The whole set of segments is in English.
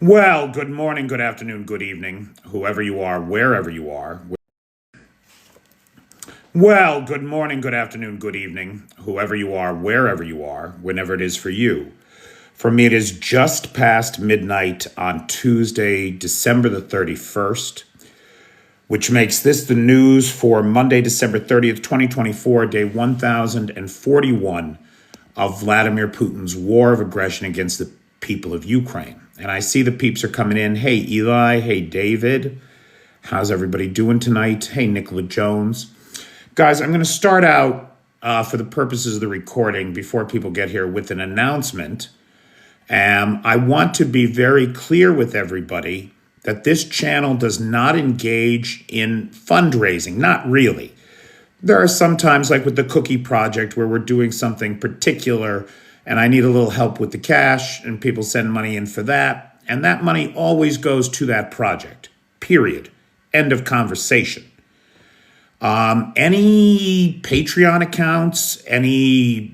Well, good morning, good afternoon, good evening, whoever you are, wherever you are. Well, good morning, good afternoon, good evening, whoever you are, wherever you are, whenever it is for you. For me, it is just past midnight on Tuesday, December the 31st, which makes this the news for Monday, December 30th, 2024, day 1041 of Vladimir Putin's war of aggression against the people of Ukraine. And I see the peeps are coming in. Hey, Eli. Hey, David. How's everybody doing tonight? Hey, Nicola Jones. Guys, I'm going to start out for the purposes of the recording before people get here with an announcement. I want to be very clear with everybody that this channel does not engage in fundraising. Not really. There are some times, like with the Cookie Project, where we're doing something particular and I need a little help with the cash, and people send money in for that. And that money always goes to that project, period. End of conversation. Any Patreon accounts, any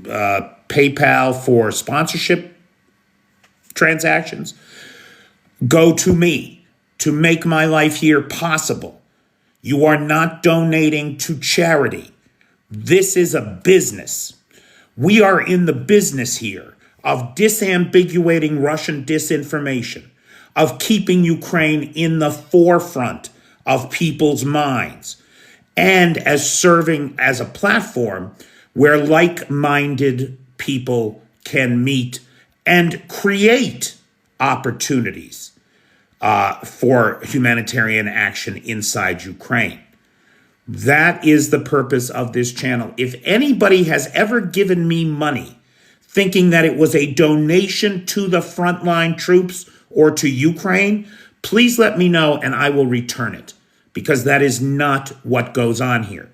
PayPal for sponsorship transactions, go to me to make my life here possible. You are not donating to charity. This is a business. We are in the business here of disambiguating Russian disinformation, of keeping Ukraine in the forefront of people's minds, and as serving as a platform where like-minded people can meet and create opportunities for humanitarian action inside Ukraine. That is the purpose of this channel. If anybody has ever given me money thinking that it was a donation to the frontline troops or to Ukraine, please let me know and I will return it, because that is not what goes on here.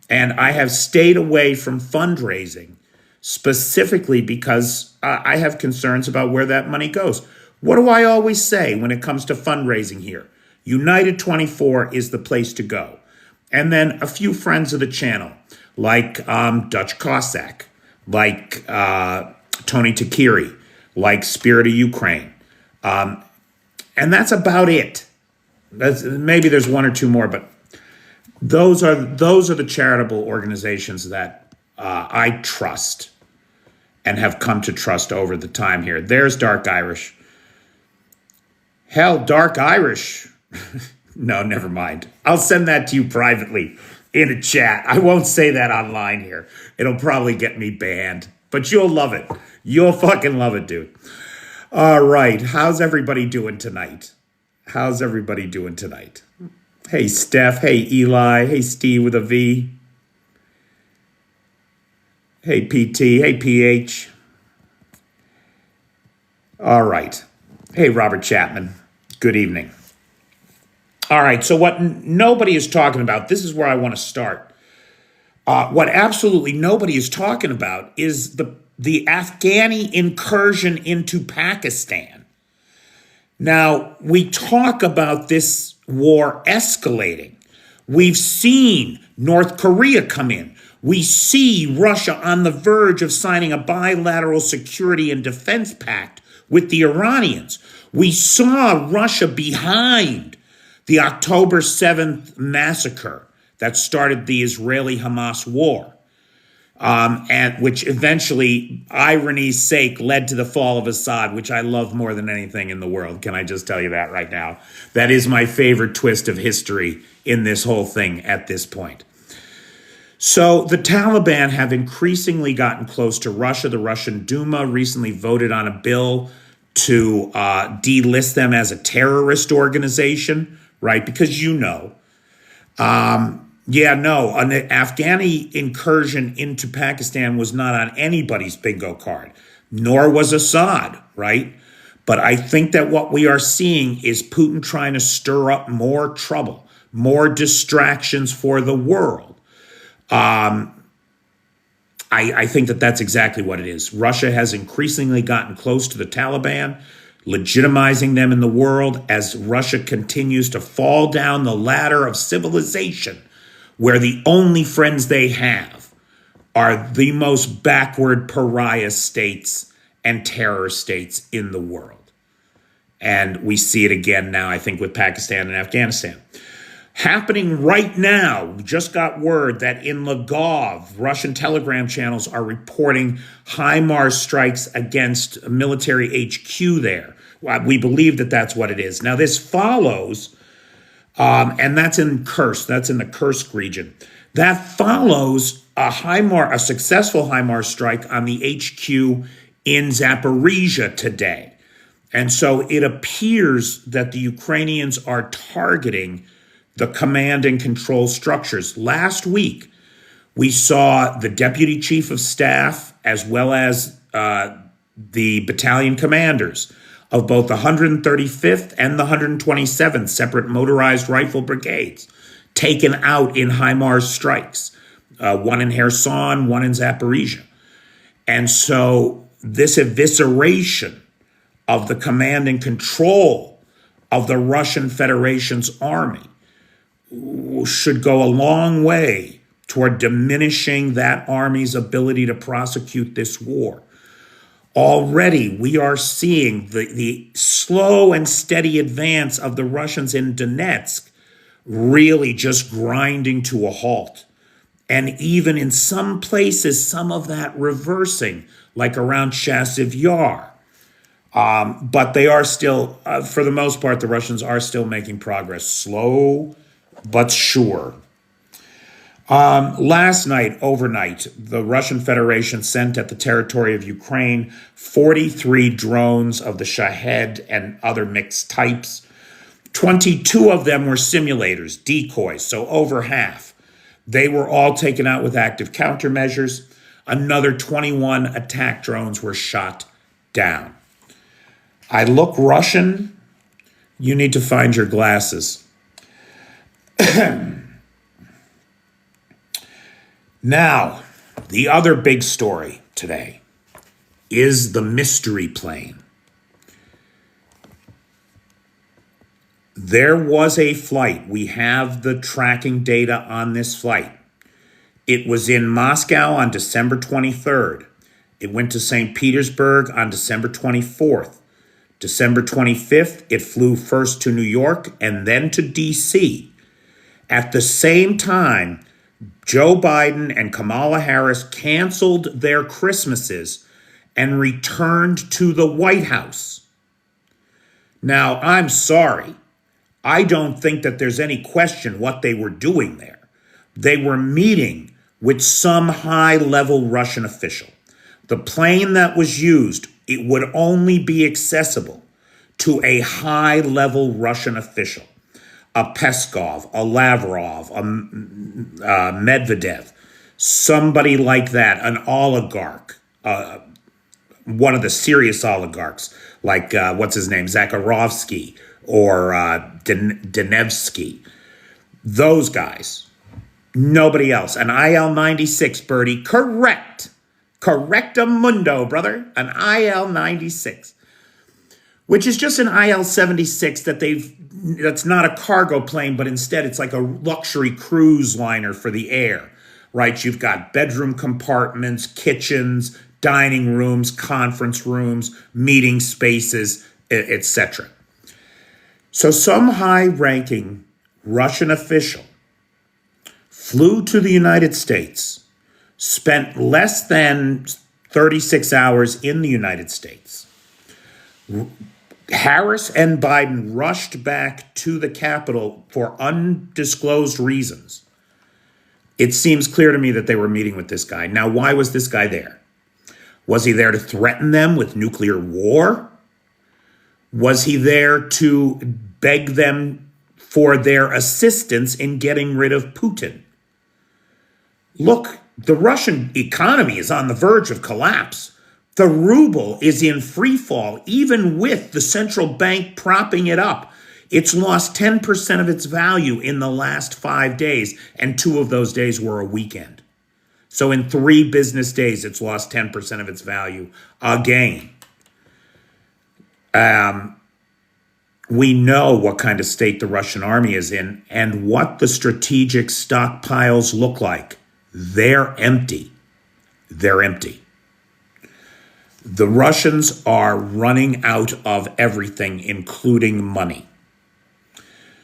And I have stayed away from fundraising specifically because I have concerns about where that money goes. What do I always say when it comes to fundraising here? United 24 is the place to go. And then a few friends of the channel, like Dutch Cossack, like Tony Takiri, like Spirit of Ukraine. And that's about it. Maybe there's one or two more, but those are the charitable organizations that I trust and have come to trust over the time here. There's Dark Irish. Hell, Dark Irish. No, never mind. I'll send that to you privately in a chat. I won't say that online here. It'll probably get me banned, but you'll love it. You'll fucking love it, dude. All right. How's everybody doing tonight? How's everybody doing tonight? Hey, Steph. Hey, Eli. Hey, Steve with a V. Hey, PT. Hey, PH. All right. Hey, Robert Chapman. Good evening. All right, so what nobody is talking about, this is where I want to start. What absolutely nobody is talking about is the Afghani incursion into Pakistan. Now, we talk about this war escalating. We've seen North Korea come in. We see Russia on the verge of signing a bilateral security and defense pact with the Iranians. We saw Russia behind the October 7th massacre that started the Israeli-Hamas war, and which eventually, irony's sake, led to the fall of Assad, which I love more than anything in the world. Can I just tell you that right now? That is my favorite twist of history in this whole thing at this point. So the Taliban have increasingly gotten close to Russia. The Russian Duma recently voted on a bill to delist them as a terrorist organization, right? Because an Afghani incursion into Pakistan was not on anybody's bingo card, nor was Assad, right? But I think that what we are seeing is Putin trying to stir up more trouble, more distractions for the world. I think that that's exactly what it is. Russia has increasingly gotten close to the Taliban, legitimizing them in the world as Russia continues to fall down the ladder of civilization, where the only friends they have are the most backward pariah states and terror states in the world. And we see it again now, I think, with Pakistan and Afghanistan. Happening right now, we just got word that in Lvov, Russian telegram channels are reporting HIMARS strikes against a military HQ there. Well, we believe that that's what it is. Now, this follows, and that's in Kursk, that's in the Kursk region. That follows a successful HIMARS strike on the HQ in Zaporizhia today. And so it appears that the Ukrainians are targeting the command and control structures. Last week, we saw the deputy chief of staff as well as the battalion commanders of both the 135th and the 127th separate motorized rifle brigades taken out in HIMARS strikes, one in Kherson, one in Zaporizhia. And so this evisceration of the command and control of the Russian Federation's army should go a long way toward diminishing that army's ability to prosecute this war. Already, we are seeing the slow and steady advance of the Russians in Donetsk really just grinding to a halt. And even in some places, some of that reversing, like around Chasiv Yar. But they are still, for the most part, the Russians are still making progress, slow but sure. Last night, overnight, the Russian Federation sent at the territory of Ukraine 43 drones of the Shahed and other mixed types. 22 of them were simulators, decoys, so over half. They were all taken out with active countermeasures. Another 21 attack drones were shot down. I look Russian. You need to find your glasses. Now, the other big story today is the mystery plane. There was a flight. We have the tracking data on this flight. It was in Moscow on December 23rd. It went to St. Petersburg on December 24th. December 25th, it flew first to New York and then to D.C. At the same time, Joe Biden and Kamala Harris canceled their Christmases and returned to the White House. Now, I'm sorry. I don't think that there's any question what they were doing there. They were meeting with some high-level Russian official. The plane that was used, it would only be accessible to a high-level Russian official. A Peskov, a Lavrov, a Medvedev, somebody like that, an oligarch, one of the serious oligarchs, like, what's his name, Zakharovsky or Denevsky. Those guys. Nobody else. An IL-96, Bertie. Correct. Correctamundo, brother. An IL-96. Which is just an IL-76 that's not a cargo plane, but instead it's like a luxury cruise liner for the air, right? You've got bedroom compartments, kitchens, dining rooms, conference rooms, meeting spaces, etc. So some high-ranking Russian official flew to the United States, spent less than 36 hours in the United States. Harris and Biden rushed back to the Capitol for undisclosed reasons. It seems clear to me that they were meeting with this guy. Now, why was this guy there? Was he there to threaten them with nuclear war? Was he there to beg them for their assistance in getting rid of Putin? Look, the Russian economy is on the verge of collapse. The ruble is in free fall, even with the central bank propping it up. It's lost 10% of its value in the last 5 days, and 2 of those days were a weekend. So in 3 business days, it's lost 10% of its value again. We know what kind of state the Russian army is in and what the strategic stockpiles look like. They're empty. They're empty. The Russians are running out of everything, including money.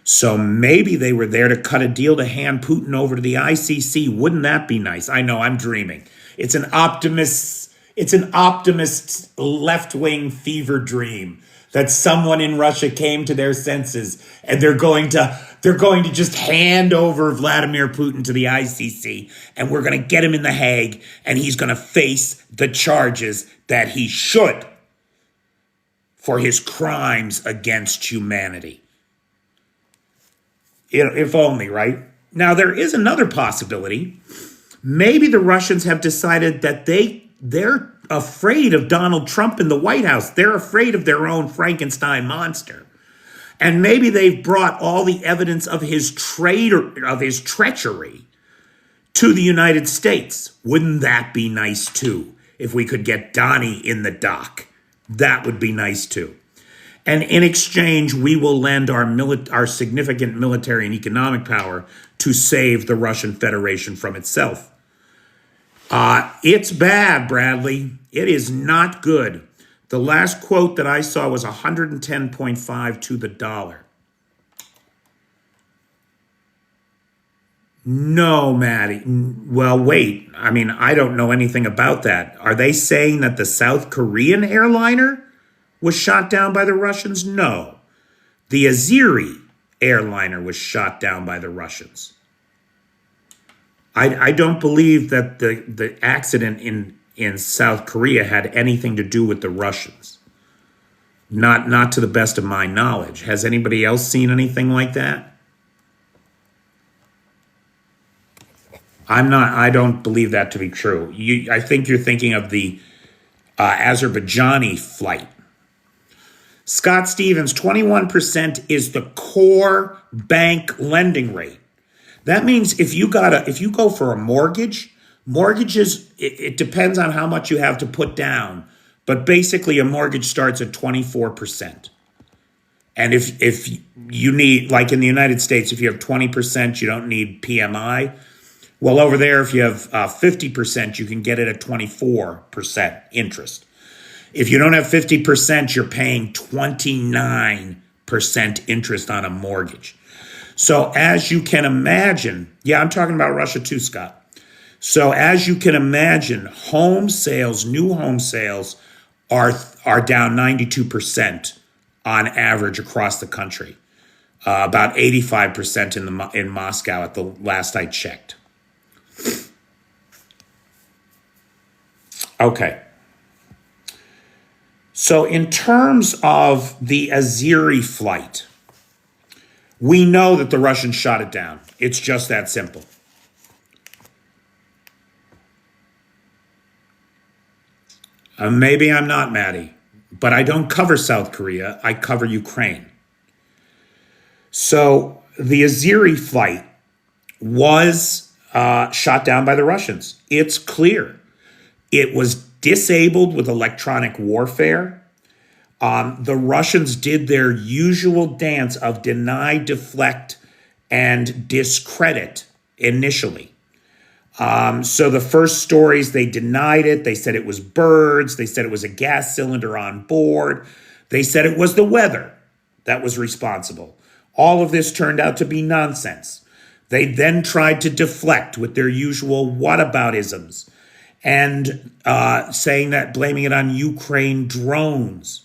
So maybe they were there to cut a deal to hand Putin over to the ICC. Wouldn't that be nice? I know, I'm dreaming. It's an optimist left-wing fever dream that someone in Russia came to their senses and they're going to just hand over Vladimir Putin to the ICC, and we're going to get him in The Hague, and he's going to face the charges that he should for his crimes against humanity. If only, right? Now, there is another possibility. Maybe the Russians have decided that they're afraid of Donald Trump in the White House. They're afraid of their own Frankenstein monster. And maybe they've brought all the evidence of his treachery to the United States. Wouldn't that be nice too? If we could get Donnie in the dock, that would be nice too. And in exchange, we will lend our significant military and economic power to save the Russian Federation from itself. It's bad, Bradley. It is not good. The last quote that I saw was 110.5 to the dollar. No, Maddie. Well, wait. I mean, I don't know anything about that. Are they saying that the South Korean airliner was shot down by the Russians? No. The Azeri airliner was shot down by the Russians. I don't believe that the accident in South Korea had anything to do with the Russians. Not to the best of my knowledge. Has anybody else seen anything like that? I don't believe that to be true. I think you're thinking of the Azerbaijani flight. Scott Stevens, 21% is the core bank lending rate. That means if you go for a mortgages, it depends on how much you have to put down. But basically a mortgage starts at 24%. And if you need, like in the United States, if you have 20%, you don't need PMI. Well, over there, if you have 50%, you can get it at 24% interest. If you don't have 50%, you're paying 29% interest on a mortgage. So as you can imagine, yeah, I'm talking about Russia too, Scott. So as you can imagine, new home sales are down 92% on average across the country. About 85% in Moscow at the last I checked. Okay. So in terms of the Azeri flight, we know that the Russians shot it down. It's just that simple. Maybe I'm not, Maddie, but I don't cover South Korea. I cover Ukraine. So the Azeri flight was shot down by the Russians. It's clear. It was disabled with electronic warfare. The Russians did their usual dance of deny, deflect, and discredit initially. So the first stories, they denied it. They said it was birds. They said it was a gas cylinder on board. They said it was the weather that was responsible. All of this turned out to be nonsense. They then tried to deflect with their usual whataboutisms and blaming it on Ukraine drones.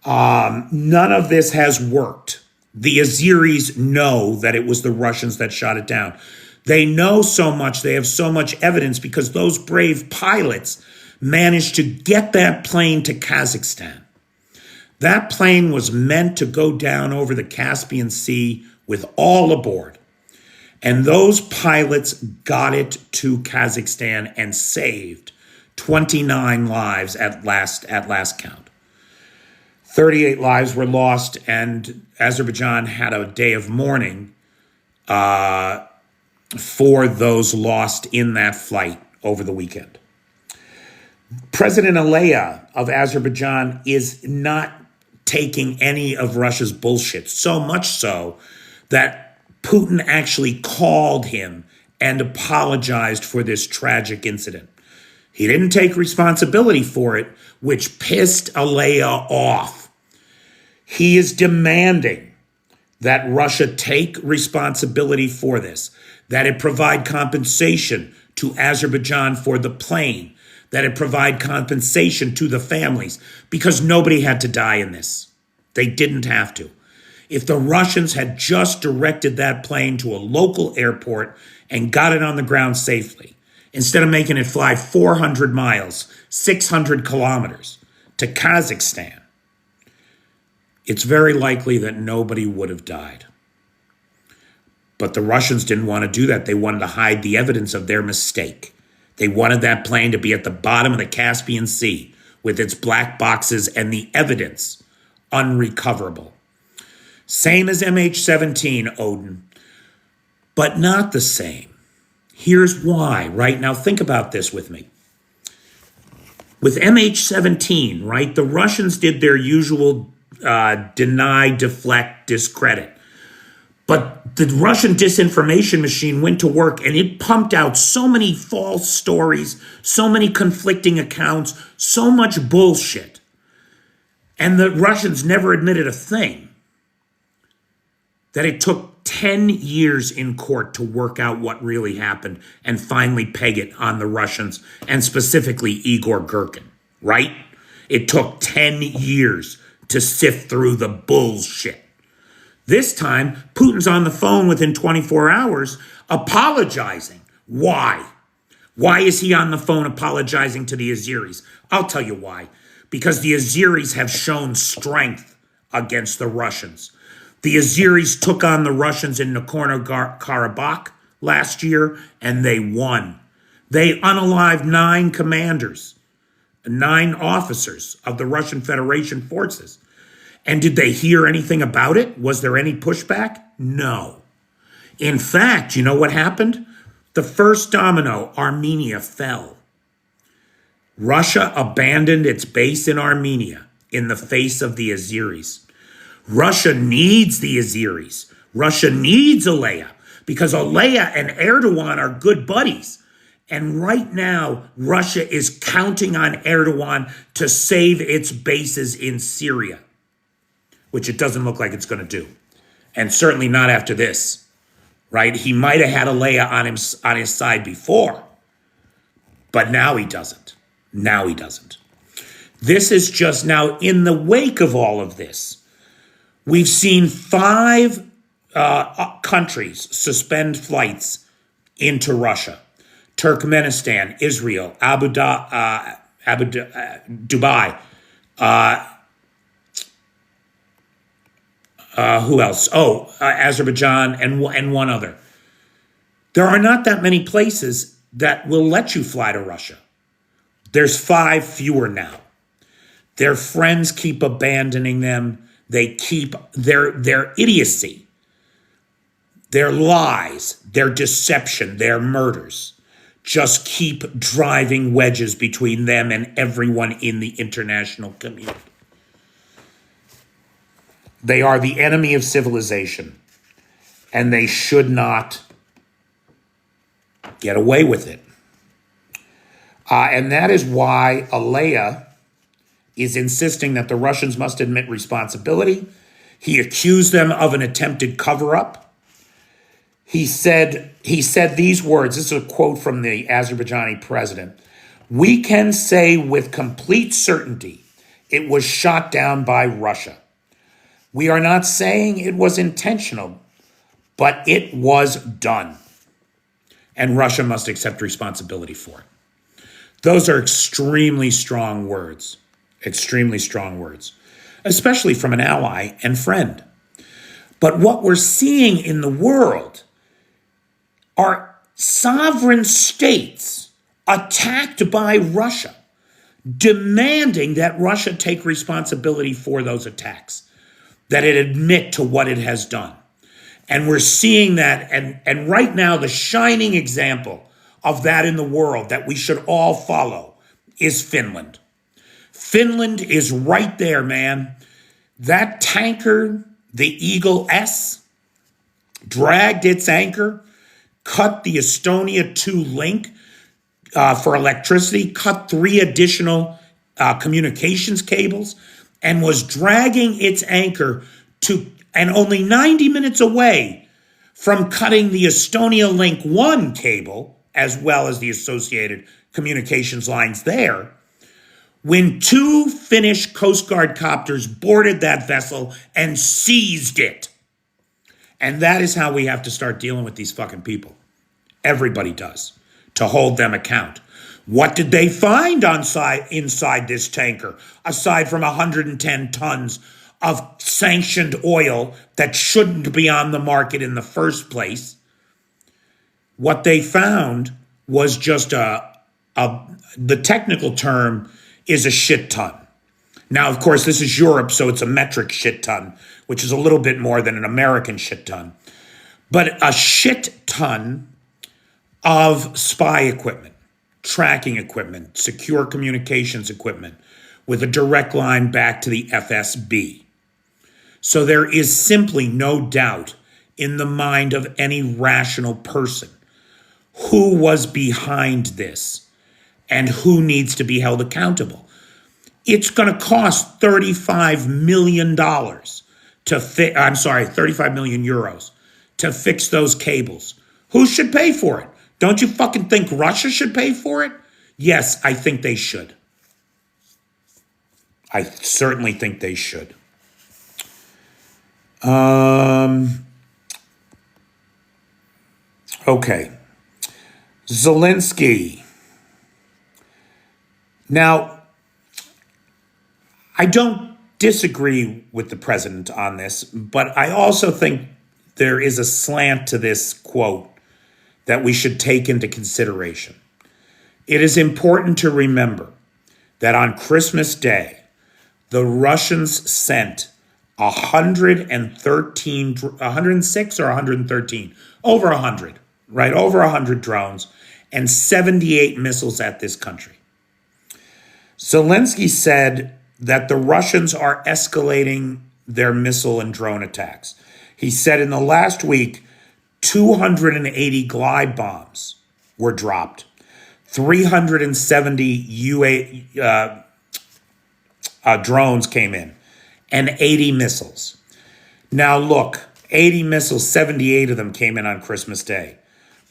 None of this has worked. The Azeris know that it was the Russians that shot it down. They know so much, they have so much evidence because those brave pilots managed to get that plane to Kazakhstan. That plane was meant to go down over the Caspian Sea with all aboard. And those pilots got it to Kazakhstan and saved 29 lives at last count. 38 lives were lost, and Azerbaijan had a day of mourning for those lost in that flight over the weekend. President Aliyev of Azerbaijan is not taking any of Russia's bullshit, so much so that Putin actually called him and apologized for this tragic incident. He didn't take responsibility for it, which pissed Alea off. He is demanding that Russia take responsibility for this, that it provide compensation to Azerbaijan for the plane, that it provide compensation to the families, because nobody had to die in this. They didn't have to. If the Russians had just directed that plane to a local airport and got it on the ground safely, instead of making it fly 400 miles, 600 kilometers to Kazakhstan, it's very likely that nobody would have died. But the Russians didn't want to do that. They wanted to hide the evidence of their mistake. They wanted that plane to be at the bottom of the Caspian Sea with its black boxes and the evidence unrecoverable. Same as MH17, Odin, but not the same. Here's why, right? Now think about this with me. With MH17, right, the Russians did their usual deny, deflect, discredit. But the Russian disinformation machine went to work and it pumped out so many false stories, so many conflicting accounts, so much bullshit. And the Russians never admitted a thing, that it took 10 years in court to work out what really happened and finally peg it on the Russians, and specifically Igor Girkin, right? It took 10 years to sift through the bullshit. This time, Putin's on the phone within 24 hours apologizing. Why? Why is he on the phone apologizing to the Azeris? I'll tell you why. Because the Azeris have shown strength against the Russians. The Azeris took on the Russians in Nagorno-Karabakh last year, and they won. They unalived 9 commanders, 9 officers of the Russian Federation forces. And did they hear anything about it? Was there any pushback? No. In fact, you know what happened? The first domino, Armenia, fell. Russia abandoned its base in Armenia in the face of the Azeris. Russia needs the Azeris. Russia needs Alea, because Alea and Erdogan are good buddies. And right now, Russia is counting on Erdogan to save its bases in Syria, which it doesn't look like it's going to do. And certainly not after this, right? He might have had Alea on his side before, but now he doesn't. Now he doesn't. This is just now in the wake of all of this. We've seen 5 countries suspend flights into Russia: Turkmenistan, Israel, Dubai. Who else? Azerbaijan and one other. There are not that many places that will let you fly to Russia. There's 5 fewer now. Their friends keep abandoning them. They keep their idiocy, their lies, their deception, their murders, just keep driving wedges between them and everyone in the international community. They are the enemy of civilization, and they should not get away with it. And that is why Alea is insisting that the Russians must admit responsibility. He accused them of an attempted cover-up. He said these words, this is a quote from the Azerbaijani president: "We can say with complete certainty it was shot down by Russia. We are not saying it was intentional, but it was done. And Russia must accept responsibility for it." Those are extremely strong words, especially from an ally and friend. But what we're seeing in the world are sovereign states attacked by Russia, demanding that Russia take responsibility for those attacks, that it admit to what it has done. And we're seeing that, and right now the shining example of that in the world that we should all follow is Finland. Finland is right there, man. That tanker, the Eagle S, dragged its anchor, cut the Estonia 2 link, for electricity, cut 3 additional communications cables, and was dragging its anchor and only 90 minutes away from cutting the Estonia Link 1 cable, as well as the associated communications lines there, when 2 Finnish Coast Guard copters boarded that vessel and seized it. And that is how we have to start dealing with these fucking people. Everybody does, to hold them account. What did they find inside this tanker, aside from 110 tons of sanctioned oil that shouldn't be on the market in the first place? What they found was just the technical term is a shit ton. Now, of course, this is Europe, so it's a metric shit ton, which is a little bit more than an American shit ton. But a shit ton of spy equipment, tracking equipment, secure communications equipment, with a direct line back to the FSB. So there is simply no doubt in the mind of any rational person who was behind this and who needs to be held accountable. It's going to cost $35 million to 35 million euros to fix those cables. Who should pay for it? Don't you fucking think Russia should pay for it? Yes, I think they should. I certainly think they should. Okay. Zelensky. Now, I don't disagree with the president on this, but I also think there is a slant to this quote that we should take into consideration. It is important to remember that on Christmas Day, the Russians sent 106 or 113, over 100, right? Over 100 drones and 78 missiles at this country. Zelensky said that the Russians are escalating their missile and drone attacks. He said in the last week, 280 glide bombs were dropped, 370 drones came in, and 80 missiles. Now look, 80 missiles, 78 of them came in on Christmas Day.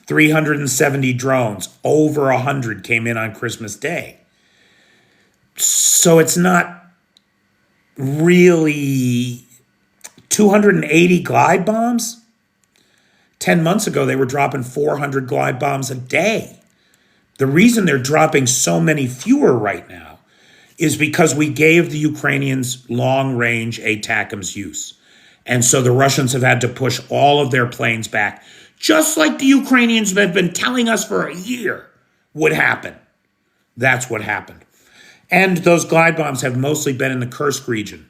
370 drones, over 100 came in on Christmas Day. So it's not really 280 glide bombs. 10 months ago, they were dropping 400 glide bombs a day. The reason they're dropping so many fewer right now is because we gave the Ukrainians long-range ATACMS use. And so the Russians have had to push all of their planes back, just like the Ukrainians have been telling us for a year would happen. That's what happened. And those glide bombs have mostly been in the Kursk region.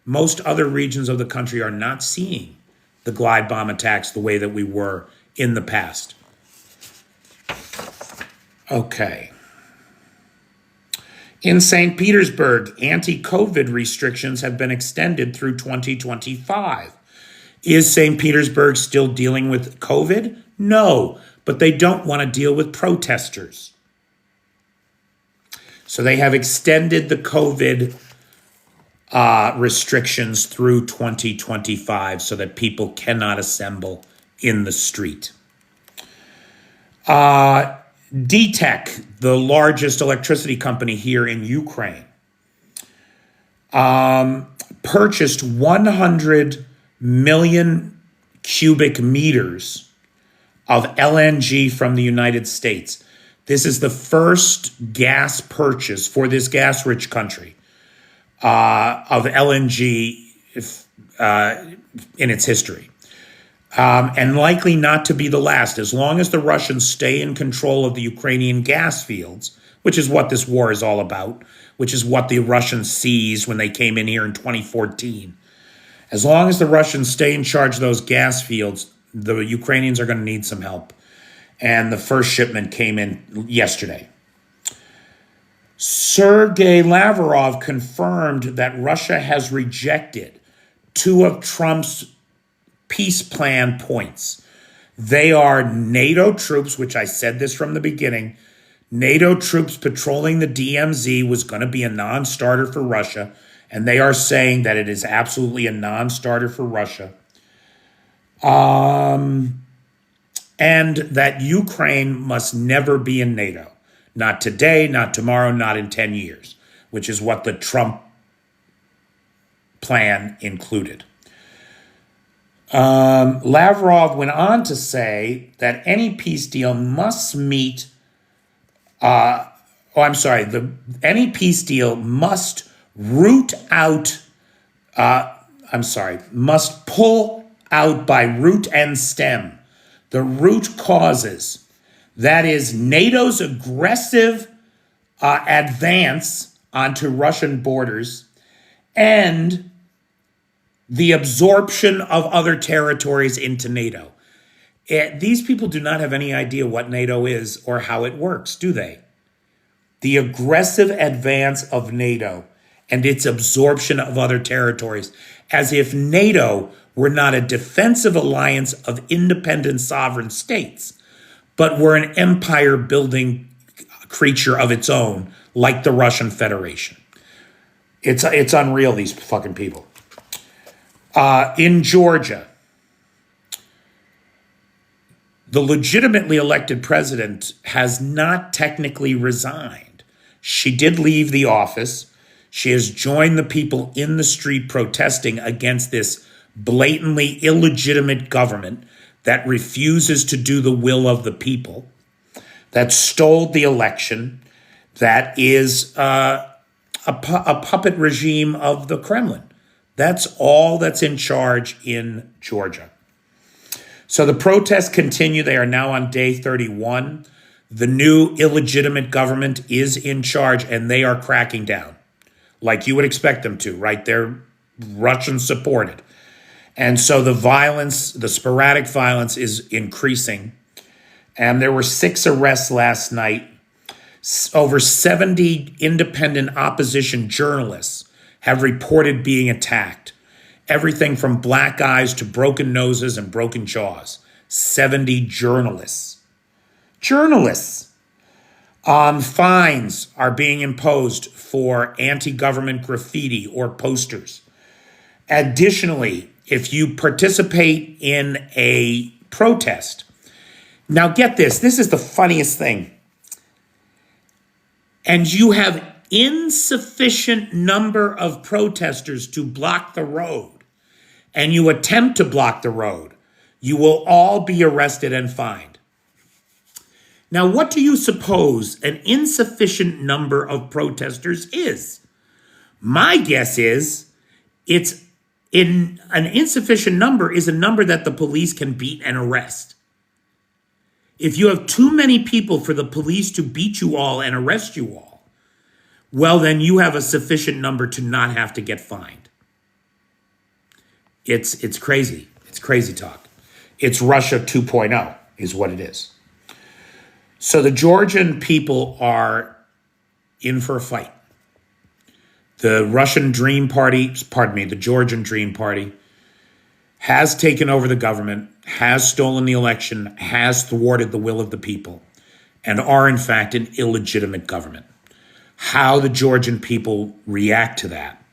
Most other regions of the country are not seeing the glide bomb attacks the way that we were in the past. Okay. In St. Petersburg, anti-COVID restrictions have been extended through 2025. Is St. Petersburg still dealing with COVID? No, but they don't want to deal with protesters. So they have extended the COVID restrictions through 2025 so that people cannot assemble in the street. DTEK, the largest electricity company here in Ukraine, purchased 100 million cubic meters of LNG from the United States. This is the first gas purchase for this gas-rich country of LNG in its history. And likely not to be the last, as long as the Russians stay in control of the Ukrainian gas fields, which is what this war is all about, which is what the Russians seized when they came in here in 2014. As long as the Russians stay in charge of those gas fields, the Ukrainians are going to need some help. And the first shipment came in yesterday. Sergei Lavrov confirmed that Russia has rejected 2 of Trump's peace plan points. They are NATO troops, which I said this from the beginning, NATO troops patrolling the DMZ was going to be a non-starter for Russia, and they are saying that it is absolutely a non-starter for Russia. And that Ukraine must never be in NATO. Not today, not tomorrow, not in 10 years, which is what the Trump plan included. Lavrov went on to say that any peace deal must meet, any peace deal must must pull out by root and stem the root causes. That is NATO's aggressive advance onto Russian borders and the absorption of other territories into NATO. These people do not have any idea what NATO is or how it works, do they? The aggressive advance of NATO and its absorption of other territories, as if NATO were not a defensive alliance of independent sovereign states, but were an empire-building creature of its own, like the Russian Federation. It's unreal, these fucking people. In Georgia, the legitimately elected president has not technically resigned. She did leave the office. She has joined the people in the street protesting against this blatantly illegitimate government that refuses to do the will of the people, that stole the election, that is a puppet regime of the Kremlin. That's all that's in charge in Georgia. So the protests continue. They are now on day 31. The new illegitimate government is in charge, and they are cracking down, like you would expect them to, right? They're Russian supported. And so the violence, the sporadic violence is increasing. And there were 6 arrests last night. Over 70 independent opposition journalists have reported being attacked. Everything from black eyes to broken noses and broken jaws. 70 journalists. Fines are being imposed for anti-government graffiti or posters. Additionally, if you participate in a protest, now get this, this is the funniest thing, and you have insufficient number of protesters to block the road, and you attempt to block the road, you will all be arrested and fined. Now, what do you suppose an insufficient number of protesters is? My guess is an insufficient number is a number that the police can beat and arrest. If you have too many people for the police to beat you all and arrest you all, well, then you have a sufficient number to not have to get fined. It's crazy. It's crazy talk. It's Russia 2.0 is what it is. So the Georgian people are in for a fight. The the Georgian Dream Party has taken over the government, has stolen the election, has thwarted the will of the people, and are in fact an illegitimate government. How the Georgian people react to that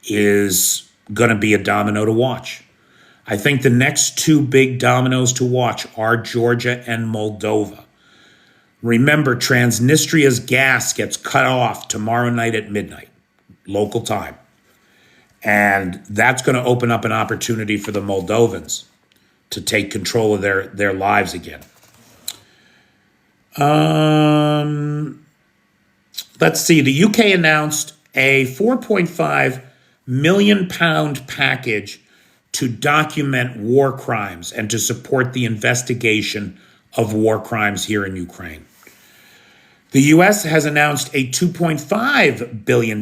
is going to be a domino to watch. I think the next 2 big dominoes to watch are Georgia and Moldova. Remember, Transnistria's gas gets cut off tomorrow night at midnight, local time. And that's going to open up an opportunity for the Moldovans to take control of their lives again. Let's see. The UK announced a £4.5 million package to document war crimes and to support the investigation of war crimes here in Ukraine. The U.S. has announced a $2.5 billion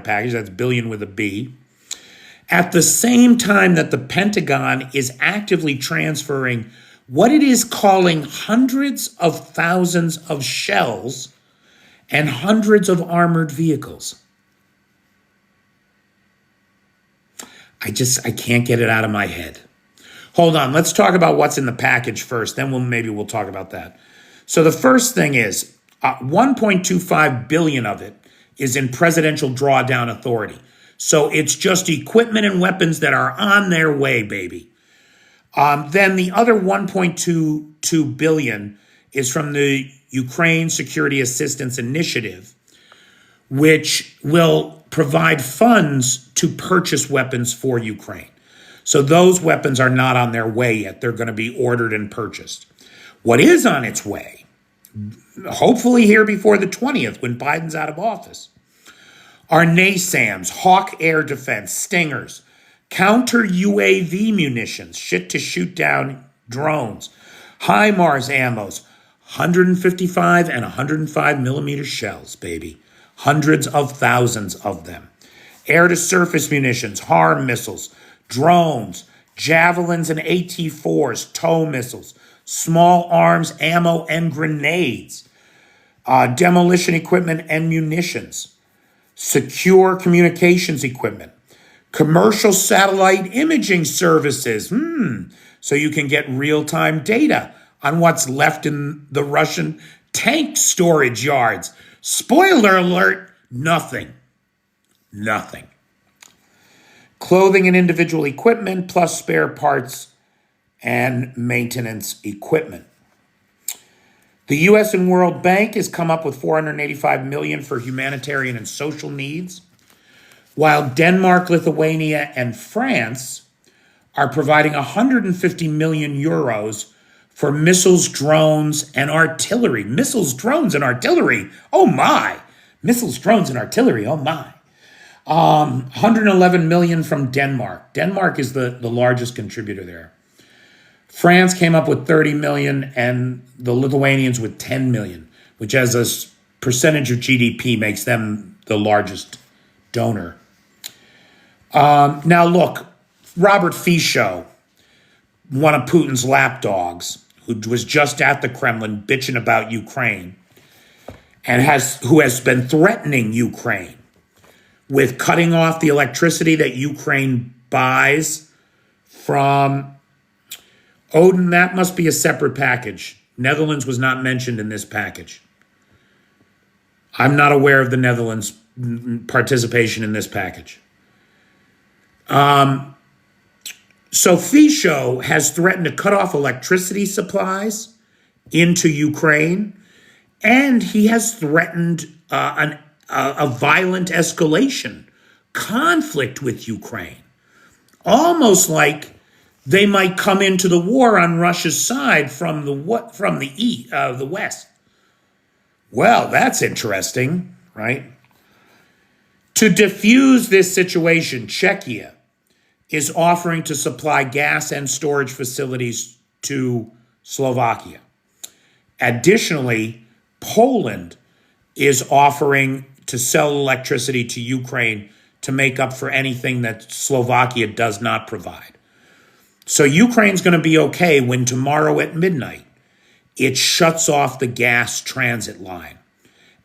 package, that's billion with a B, at the same time that the Pentagon is actively transferring what it is calling hundreds of thousands of shells and hundreds of armored vehicles. I can't get it out of my head. Hold on, let's talk about what's in the package first, then we'll talk about that. So the first thing is 1.25 billion of it is in presidential drawdown authority. So it's just equipment and weapons that are on their way, baby. Then the other 1.22 billion is from the Ukraine Security Assistance Initiative, which will provide funds to purchase weapons for Ukraine. So those weapons are not on their way yet. They're going to be ordered and purchased. What is on its way, hopefully here before the 20th when Biden's out of office, are NASAMS, Hawk air defense, Stingers, counter UAV munitions, shit to shoot down drones, HIMARS ammos, 155 and 105 millimeter shells, baby. Hundreds of thousands of them. Air-to-surface munitions, HARM missiles, drones, javelins and AT-4s, TOW missiles, small arms, ammo, and grenades, demolition equipment and munitions, secure communications equipment, commercial satellite imaging services, so you can get real-time data on what's left in the Russian tank storage yards. Spoiler alert, nothing. Nothing. Clothing and individual equipment, plus spare parts and maintenance equipment. The U.S. and World Bank has come up with $485 million for humanitarian and social needs, while Denmark, Lithuania, and France are providing 150 million euros for missiles, drones, and artillery. Missiles, drones, and artillery. Oh my. Missiles, drones, and artillery. Oh my. 111 million from Denmark. Denmark is the largest contributor there. France came up with 30 million and the Lithuanians with 10 million, which as a percentage of GDP makes them the largest donor. Now look, Robert Fico, one of Putin's lapdogs, who was just at the Kremlin bitching about Ukraine, and who has been threatening Ukraine with cutting off the electricity that Ukraine buys from Odin. That must be a separate package. Netherlands was not mentioned in this package. I'm not aware of the Netherlands' participation in this package. So Fico has threatened to cut off electricity supplies into Ukraine, and he has threatened a violent escalation, conflict with Ukraine, almost like they might come into the war on Russia's side from the West. Well, that's interesting, right? To diffuse this situation, Czechia is offering to supply gas and storage facilities to Slovakia. Additionally, Poland is offering to sell electricity to Ukraine to make up for anything that Slovakia does not provide. So Ukraine's going to be okay when tomorrow at midnight it shuts off the gas transit line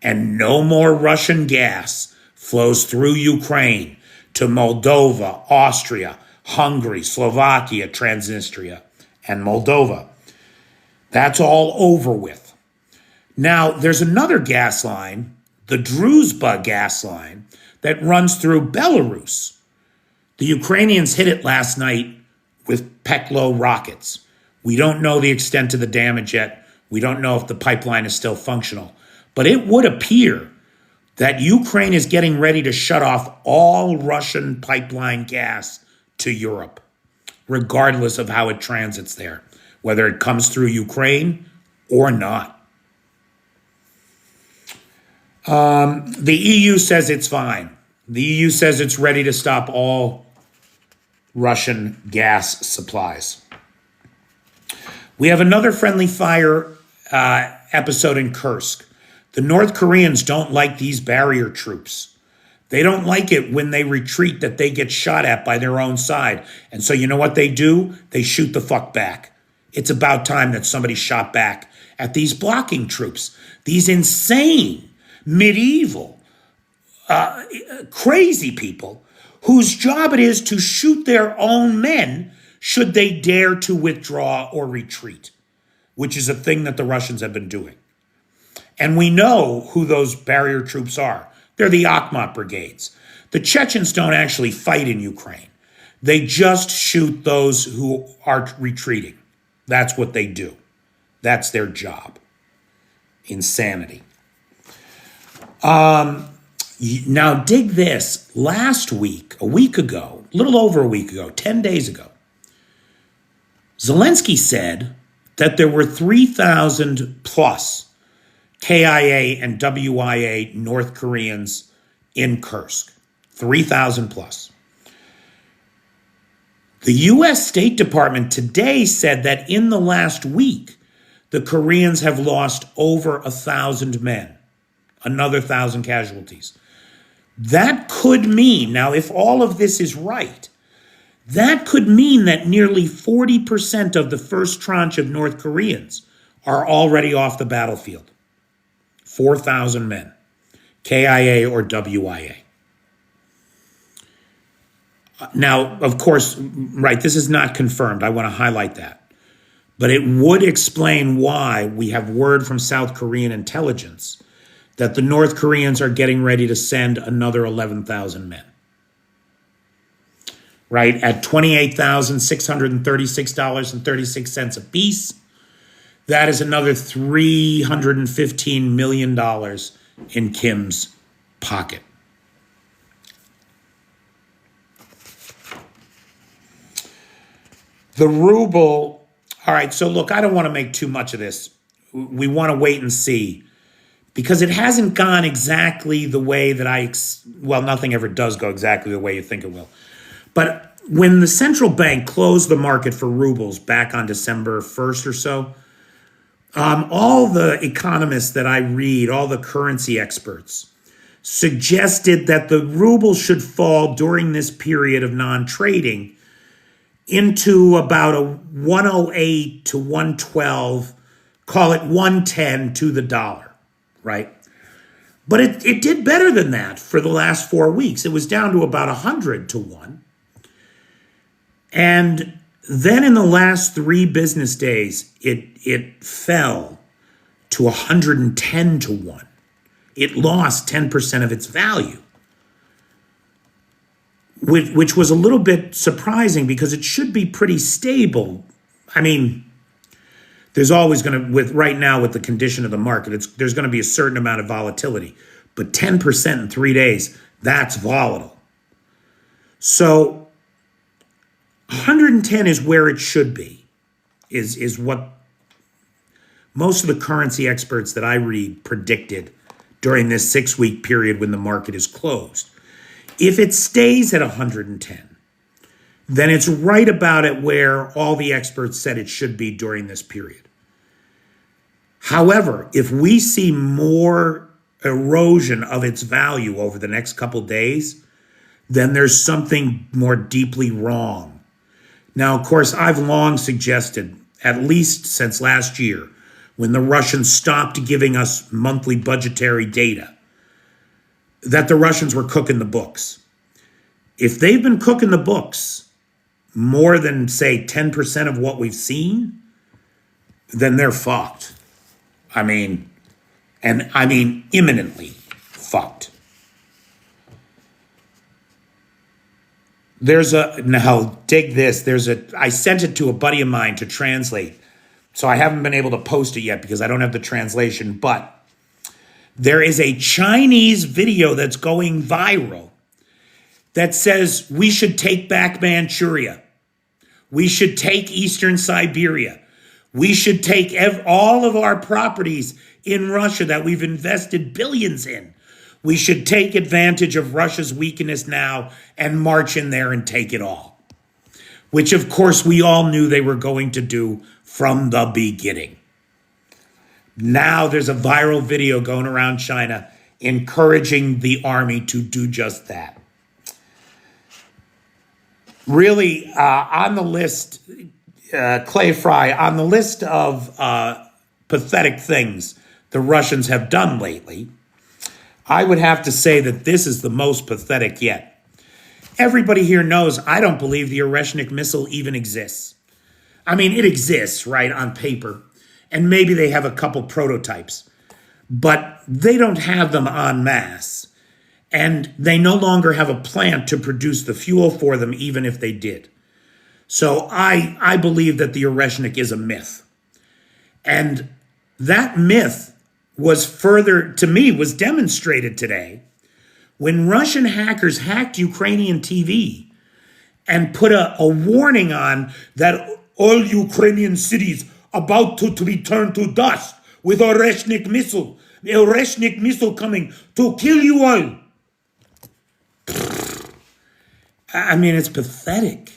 and no more Russian gas flows through Ukraine to Moldova, Austria, Hungary, Slovakia, Transnistria, and Moldova. That's all over with. Now, there's another gas line, the Druzhba gas line, that runs through Belarus. The Ukrainians hit it last night with Peklo rockets. We don't know the extent of the damage yet. We don't know if the pipeline is still functional. But it would appear that Ukraine is getting ready to shut off all Russian pipeline gas to Europe, regardless of how it transits there, whether it comes through Ukraine or not. The EU says it's fine. The EU says it's ready to stop all Russian gas supplies. We have another friendly fire episode in Kursk. The North Koreans don't like these barrier troops. They don't like it when they retreat that they get shot at by their own side. And so you know what they do? They shoot the fuck back. It's about time that somebody shot back at these blocking troops. These insane, medieval, crazy people whose job it is to shoot their own men should they dare to withdraw or retreat. which is a thing that the Russians have been doing. And we know who those barrier troops are. They're the Akhmat brigades. The Chechens don't actually fight in Ukraine. They just shoot those who are retreating. That's what they do. That's their job. Insanity. Now dig this. Last week, a week ago, a little over a week ago, 10 days ago, Zelensky said that there were 3,000 plus KIA and WIA North Koreans in Kursk. 3,000 plus. The U.S. State Department today said that in the last week, the Koreans have lost over 1,000 men, another 1,000 casualties. That could mean, now if all of this is right, that could mean that nearly 40% of the first tranche of North Koreans are already off the battlefield. 4,000 men, KIA or WIA. Now, of course, right, this is not confirmed. I want to highlight that. But it would explain why we have word from South Korean intelligence that the North Koreans are getting ready to send another 11,000 men. Right, at $28,636.36 apiece, that is another $315 million in Kim's pocket. The ruble, all right, so look, I don't want to make too much of this. We want to wait and see because it hasn't gone exactly the way that well, nothing ever does go exactly the way you think it will. But when the central bank closed the market for rubles back on December 1st or so, all the economists that I read, all the currency experts, suggested that the ruble should fall during this period of non-trading into about a 108 to 112, call it 110 to the dollar, right? But it did better than that for the last 4 weeks. It was down to about 100 to 1. And then in the last 3 business days, it fell to 110 to 1. It lost 10% of its value, which was a little bit surprising because it should be pretty stable. I mean, there's always going to, right now with the condition of the market, there's going to be a certain amount of volatility. But 10% in 3 days, that's volatile. So 110 is where it should be, is what most of the currency experts that I read predicted during this 6-week period when the market is closed. If it stays at 110, then it's right about at where all the experts said it should be during this period. However, if we see more erosion of its value over the next couple days, then there's something more deeply wrong. Now, of course, I've long suggested, at least since last year, when the Russians stopped giving us monthly budgetary data, that the Russians were cooking the books. If they've been cooking the books more than, say, 10% of what we've seen, then they're fucked. I mean imminently fucked. Now dig this, I sent it to a buddy of mine to translate, so I haven't been able to post it yet because I don't have the translation, but there is a Chinese video that's going viral that says we should take back Manchuria. We should take Eastern Siberia. We should take all of our properties in Russia that we've invested billions in. We should take advantage of Russia's weakness now and march in there and take it all. Which, of course, we all knew they were going to do from the beginning. Now there's a viral video going around China encouraging the army to do just that. Really, on the list, Clay Fry, on the list of pathetic things the Russians have done lately, I would have to say that this is the most pathetic yet. Everybody here knows I don't believe the Oreshnik missile even exists. I mean, it exists, right, on paper. and maybe they have a couple prototypes, but they don't have them en masse. And they no longer have a plant to produce the fuel for them, even if they did. So I believe that the Oreshnik is a myth. And that myth was was demonstrated today when Russian hackers hacked Ukrainian TV and put a warning on that all Ukrainian cities about to be turned to dust with Oreshnik missile. The Oreshnik missile coming to kill you all. I mean, it's pathetic.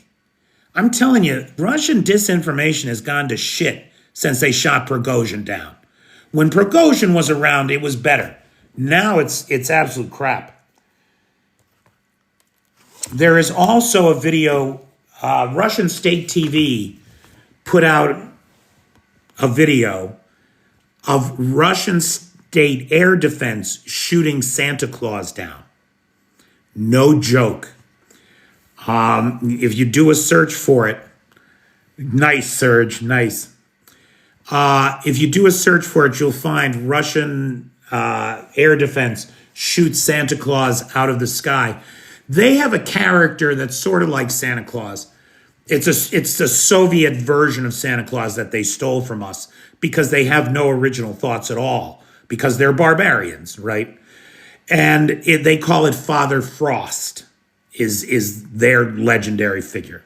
I'm telling you, Russian disinformation has gone to shit since they shot Prigozhin down. When Prigozhin was around, it was better. Now it's absolute crap. There is also a video, Russian state TV put out a video of Russian state air defense shooting Santa Claus down. No joke. If you do a search for it, nice, Serge, nice. If you do a search for it, you'll find Russian air defense shoots Santa Claus out of the sky. They have a character that's sort of like Santa Claus. It's a Soviet version of Santa Claus that they stole from us because they have no original thoughts at all, because they're barbarians, right? And they call it Father Frost, is their legendary figure.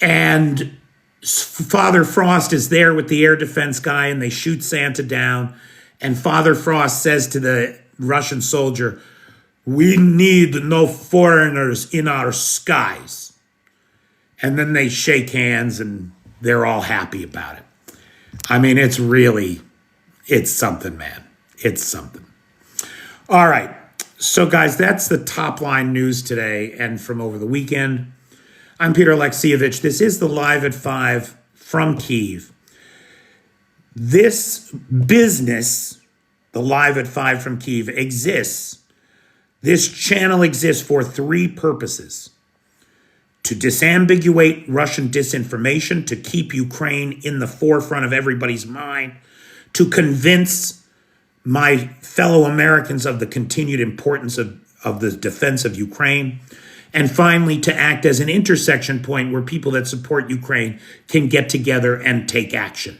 And Father Frost is there with the air defense guy, and they shoot Santa down. And Father Frost says to the Russian soldier, "We need no foreigners in our skies." And then they shake hands, and they're all happy about it. I mean, it's something, man. It's something. All right. So, guys, that's the top line news today and from over the weekend. I'm Peter Alexievich. This is the Live at 5 from Kyiv. This business, the Live at 5 from Kyiv, exists. This channel exists for three purposes: to disambiguate Russian disinformation, to keep Ukraine in the forefront of everybody's mind, to convince my fellow Americans of the continued importance of the defense of Ukraine, and finally to act as an intersection point where people that support Ukraine can get together and take action.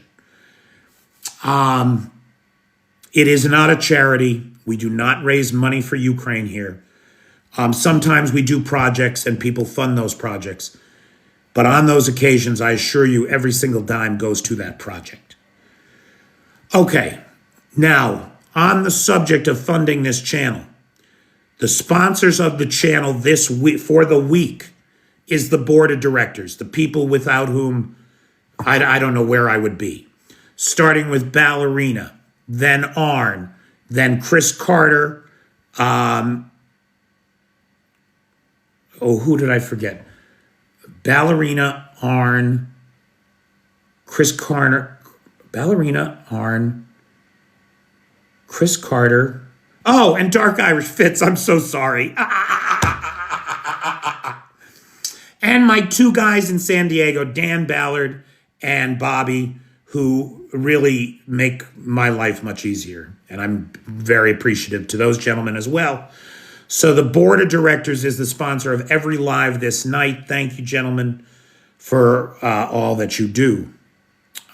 It is not a charity. We do not raise money for Ukraine here. Sometimes we do projects and people fund those projects. But on those occasions, I assure you, every single dime goes to that project. Okay, now, on the subject of funding this channel, the sponsors of the channel this week, for the week, is the board of directors, the people without whom I don't know where I would be. Starting with Ballerina, then Arn, then Chris Carter. Who did I forget? Ballerina, Arn, Chris Carter, Ballerina, Arn, Chris Carter. Oh, and Dark Irish Fitz. I'm so sorry. And my two guys in San Diego, Dan Ballard and Bobby, who really make my life much easier. And I'm very appreciative to those gentlemen as well. So the board of directors is the sponsor of every live this night. Thank you, gentlemen, for all that you do.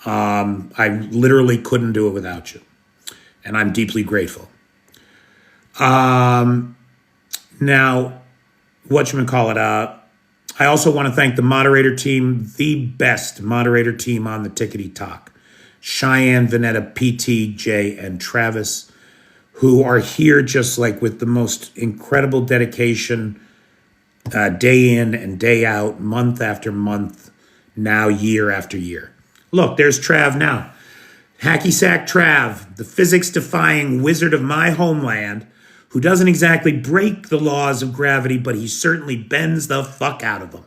I literally couldn't do it without you. And I'm deeply grateful. Now, I also want to thank the moderator team, the best moderator team on the Tickety Talk. Cheyenne, Vanetta, PT, Jay, and Travis, who are here just like with the most incredible dedication, day in and day out, month after month, now year after year. Look, there's Trav now. Hacky Sack Trav, the physics-defying wizard of my homeland, who doesn't exactly break the laws of gravity, but he certainly bends the fuck out of them.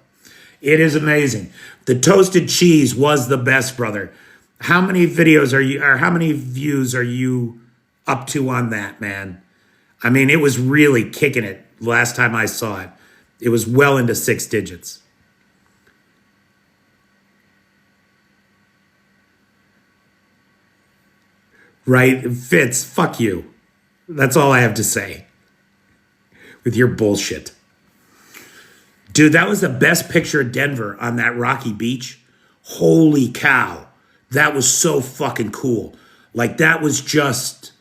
It is amazing. The toasted cheese was the best, brother. How many videos how many views are you up to on that, man? I mean, it was really kicking it last time I saw it. It was well into 6 digits. right? Fitz, fuck you. That's all I have to say with your bullshit. Dude, that was the best picture of Denver on that rocky beach. Holy cow. That was so fucking cool. Like, that was just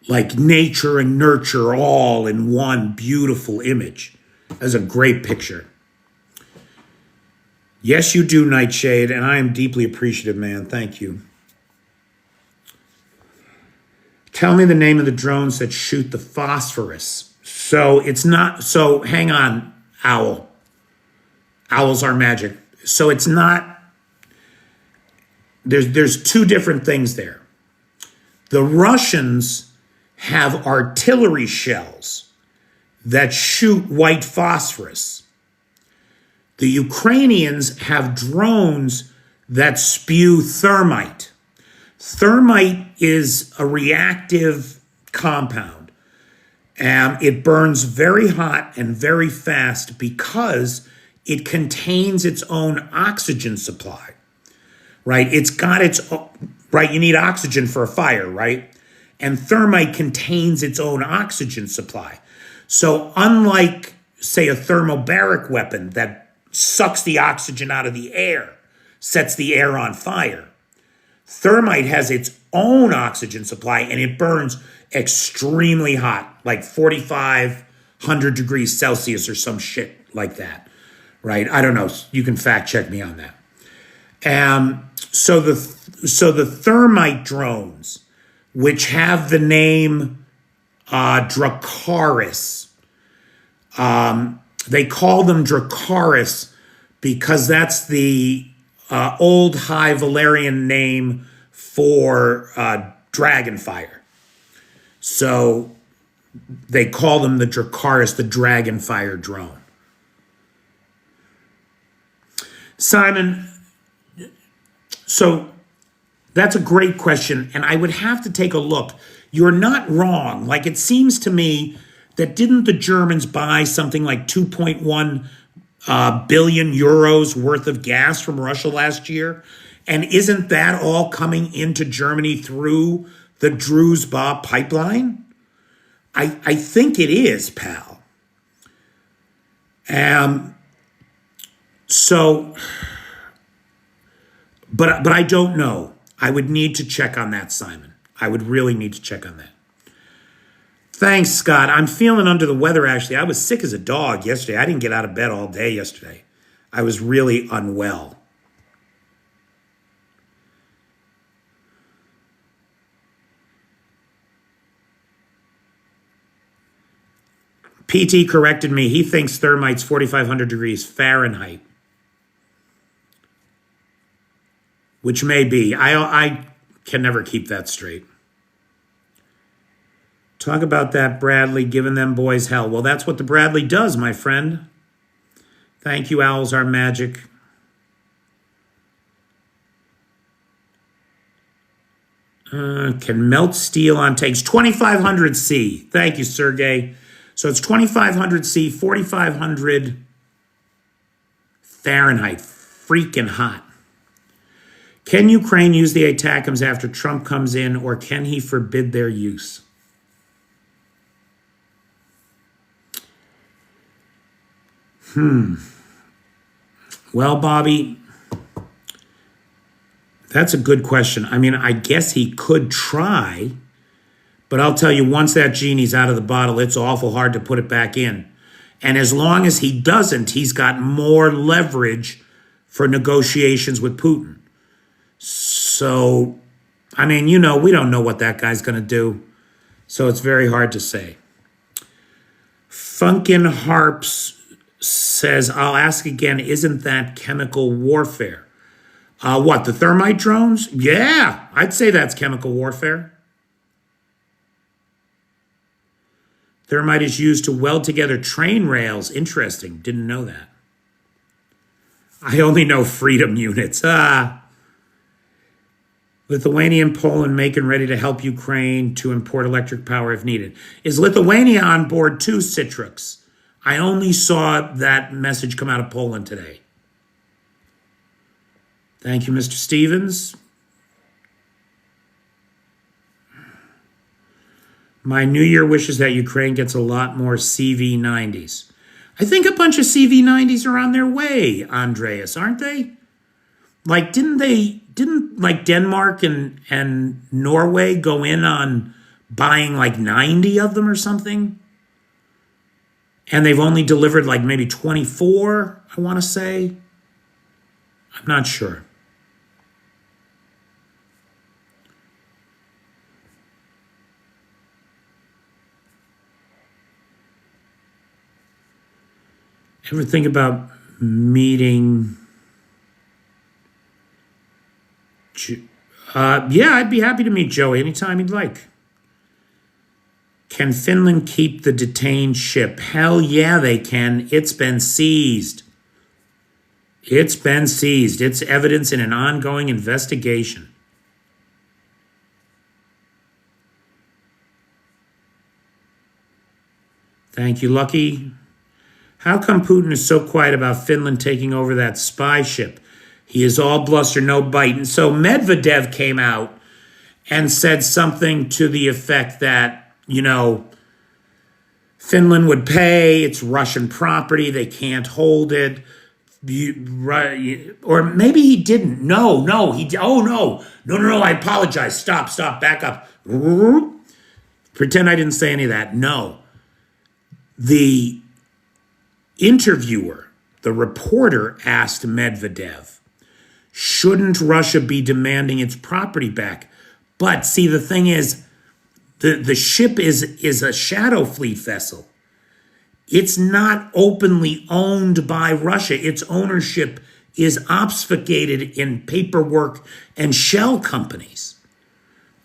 like nature and nurture all in one beautiful image. That was a great picture. Yes, you do, Nightshade, and I am deeply appreciative, man. Thank you. Tell me the name of the drones that shoot the phosphorus. So it's not, so hang on, Owl. Owls are magic. So it's not, there's two different things there. The Russians have artillery shells that shoot white phosphorus. The Ukrainians have drones that spew thermite. Thermite is a reactive compound. It burns very hot and very fast because it contains its own oxygen supply, right? It's got its, right? You need oxygen for a fire, right? And thermite contains its own oxygen supply. So unlike, say, a thermobaric weapon that sucks the oxygen out of the air, sets the air on fire, thermite has its own oxygen supply and it burns extremely hot, like 4,500 degrees Celsius or some shit like that, right? I don't know. You can fact check me on that. So the thermite drones, which have the name Dracaris, they call them Dracaris because that's the old High Valerian name for dragonfire. So they call them the Dracaris, the dragonfire drone. Simon, so that's a great question, and I would have to take a look. You're not wrong. Like, it seems to me that didn't the Germans buy something like 2.1 billion euros worth of gas from Russia last year? And isn't that all coming into Germany through the Druzhba pipeline? I think it is, pal. But I don't know. I would need to check on that, Simon. I would really need to check on that. Thanks, Scott. I'm feeling under the weather, actually. I was sick as a dog yesterday. I didn't get out of bed all day yesterday. I was really unwell. PT corrected me. He thinks thermite's 4,500 degrees Fahrenheit. Which may be. I can never keep that straight. Talk about that Bradley giving them boys hell. Well, that's what the Bradley does, my friend. Thank you, Owls Are Magic. Can melt steel on tanks. 2,500 C. Thank you, Sergey. So it's 2,500 C, 4,500 Fahrenheit. Freaking hot. Can Ukraine use the ATACMS after Trump comes in, or can he forbid their use? Well, Bobby, that's a good question. I mean, I guess he could try, but I'll tell you, once that genie's out of the bottle, it's awful hard to put it back in. And as long as he doesn't, he's got more leverage for negotiations with Putin. So, I mean, we don't know what that guy's going to do. So it's very hard to say. Funkin' Harps says, I'll ask again, isn't that chemical warfare? What, the thermite drones? Yeah, I'd say that's chemical warfare. Thermite is used to weld together train rails. Interesting. Didn't know that. I only know freedom units. Lithuania and Poland making ready to help Ukraine to import electric power if needed. Is Lithuania on board too, Citrix? I only saw that message come out of Poland today. Thank you, Mr. Stevens. My New Year wish is that Ukraine gets a lot more CV-90s. I think a bunch of CV-90s are on their way, Andreas, aren't they? Like, didn't like Denmark and Norway go in on buying like 90 of them or something? And they've only delivered like maybe 24, I want to say. I'm not sure. Ever think about meeting? Yeah, I'd be happy to meet Joey anytime he'd like. Can Finland keep the detained ship? Hell yeah, they can. It's been seized. It's been seized. It's evidence in an ongoing investigation. Thank you, Lucky. How come Putin is so quiet about Finland taking over that spy ship? He is all bluster, no bite. And so Medvedev came out and said something to the effect that, Finland would pay, it's Russian property, they can't hold it. Or maybe he didn't. No, I apologize. Stop, back up. Pretend I didn't say any of that. No. The interviewer, the reporter, asked Medvedev, shouldn't Russia be demanding its property back? But see, the thing is, the ship is a shadow fleet vessel. It's not openly owned by Russia. Its ownership is obfuscated in paperwork and shell companies.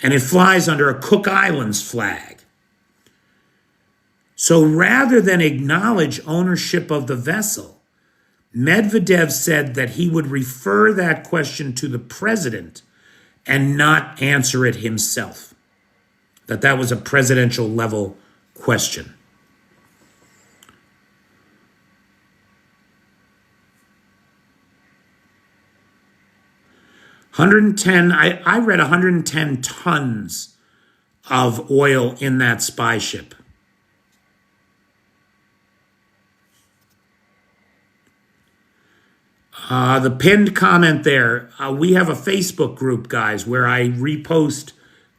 And it flies under a Cook Islands flag. So rather than acknowledge ownership of the vessel, Medvedev said that he would refer that question to the president and not answer it himself. That was a presidential level question. I read 110 tons of oil in that spy ship. The pinned comment there, we have a Facebook group, guys, where I repost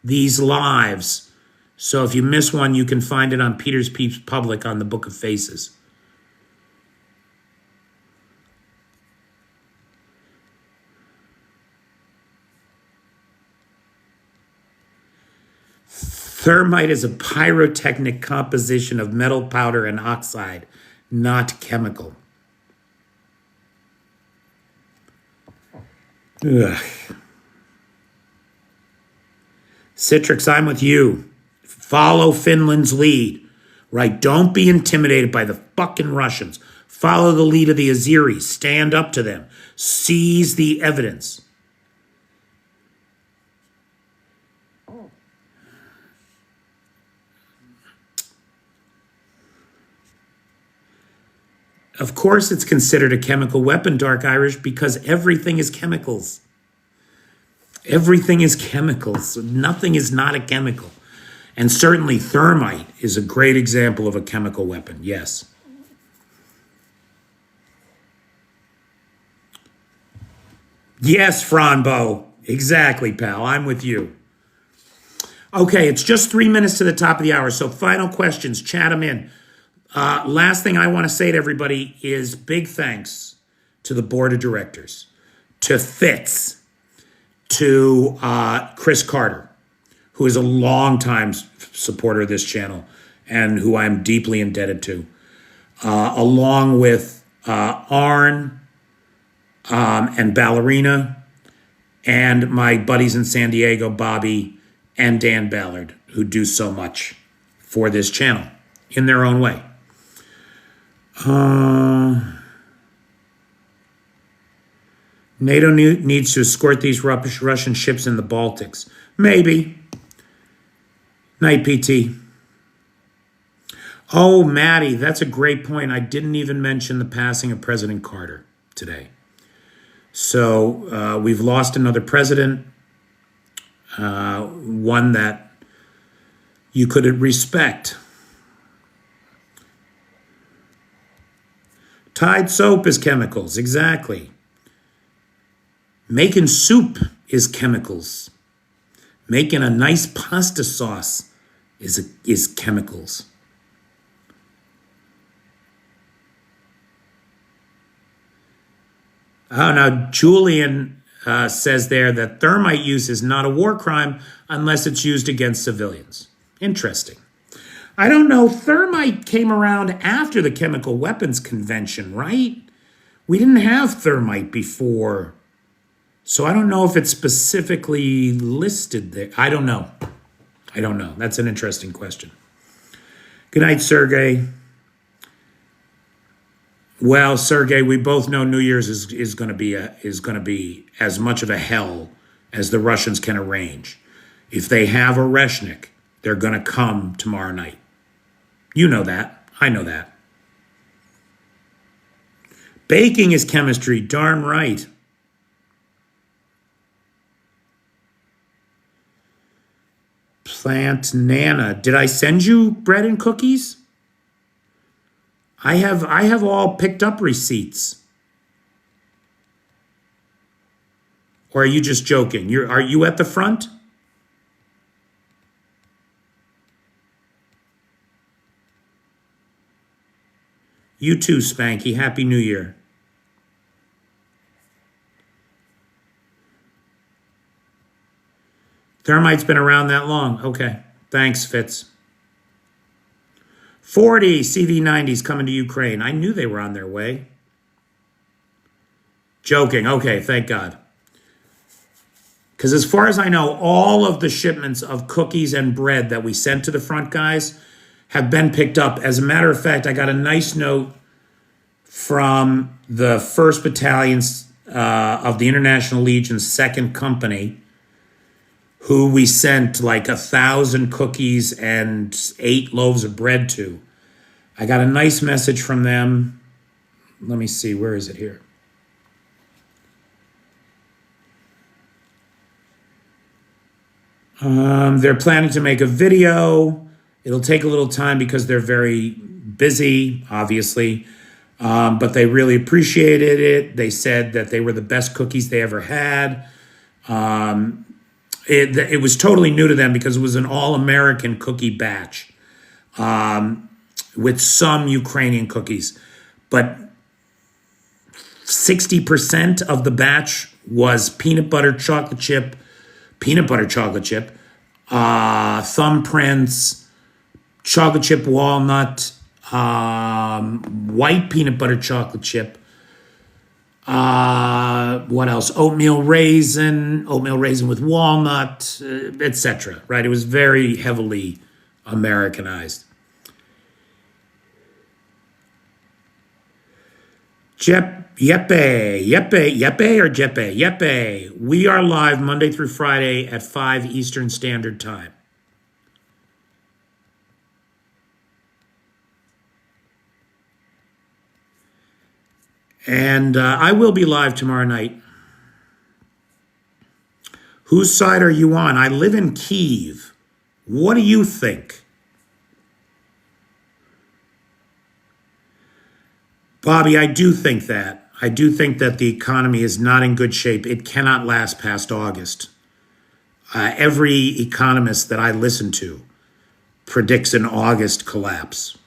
these lives. So if you miss one, you can find it on Peter's Peeps Public on the Book of Faces. Thermite is a pyrotechnic composition of metal powder and oxide, not chemical. Ugh. Citrix, I'm with you. Follow Finland's lead, right? Don't be intimidated by the fucking Russians. Follow the lead of the Azeri. Stand up to them. Seize the evidence. Of course it's considered a chemical weapon, Dark Irish, because everything is chemicals. Everything is chemicals. Nothing is not a chemical. And certainly thermite is a great example of a chemical weapon, yes. Yes, Franbo. Exactly, pal. I'm with you. Okay, it's just 3 minutes to the top of the hour, so final questions. Chat them in. Last thing I want to say to everybody is big thanks to the board of directors, to Fitz, to Chris Carter, who is a longtime supporter of this channel and who I'm deeply indebted to, along with Arn and Ballerina and my buddies in San Diego, Bobby and Dan Ballard, who do so much for this channel in their own way. NATO needs to escort these Russian ships in the Baltics. Maybe. Night, PT. Oh, Maddie, that's a great point. I didn't even mention the passing of President Carter today. So we've lost another president, one that, you could respect. Tide soap is chemicals, exactly. Making soup is chemicals. Making a nice pasta sauce is chemicals. Oh, now Julian says there that thermite use is not a war crime unless it's used against civilians. Interesting. I don't know. Thermite came around after the Chemical Weapons Convention, right? We didn't have thermite before. So I don't know if it's specifically listed there. I don't know. That's an interesting question. Good night, Sergey. Well, Sergey, we both know New Year's is going to be as much of a hell as the Russians can arrange. If they have a Reshnik, they're going to come tomorrow night. You know that. I know that. Baking is chemistry. Darn right. Plant Nana. Did I send you bread and cookies? I have all picked up receipts. Or are you just joking? Are you at the front? You too, Spanky. Happy New Year. Thermite's been around that long. Okay. Thanks, Fitz. 40 CV90s coming to Ukraine. I knew they were on their way. Joking. Okay, thank God. Because as far as I know, all of the shipments of cookies and bread that we sent to the front guys have been picked up. As a matter of fact, I got a nice note from the 1st Battalion of the International Legion's 2nd Company, who we sent like 1,000 cookies and 8 loaves of bread to. I got a nice message from them. Let me see, where is it here? They're planning to make a video. It'll take a little time because they're very busy, obviously. But they really appreciated it. They said that they were the best cookies they ever had. It was totally new to them because it was an all-American cookie batch with some Ukrainian cookies. But 60% of the batch was peanut butter chocolate chip, thumbprints, chocolate chip walnut, white peanut butter chocolate chip, what else? Oatmeal raisin with walnut, etc. Right? It was very heavily Americanized. Yeppe or Jeppe? Yeppe. We are live Monday through Friday at 5 Eastern Standard Time. And I will be live tomorrow night. Whose side are you on? I live in Kyiv. What do you think? Bobby, I do think that. I do think that the economy is not in good shape. It cannot last past August. Every economist that I listen to predicts an August collapse.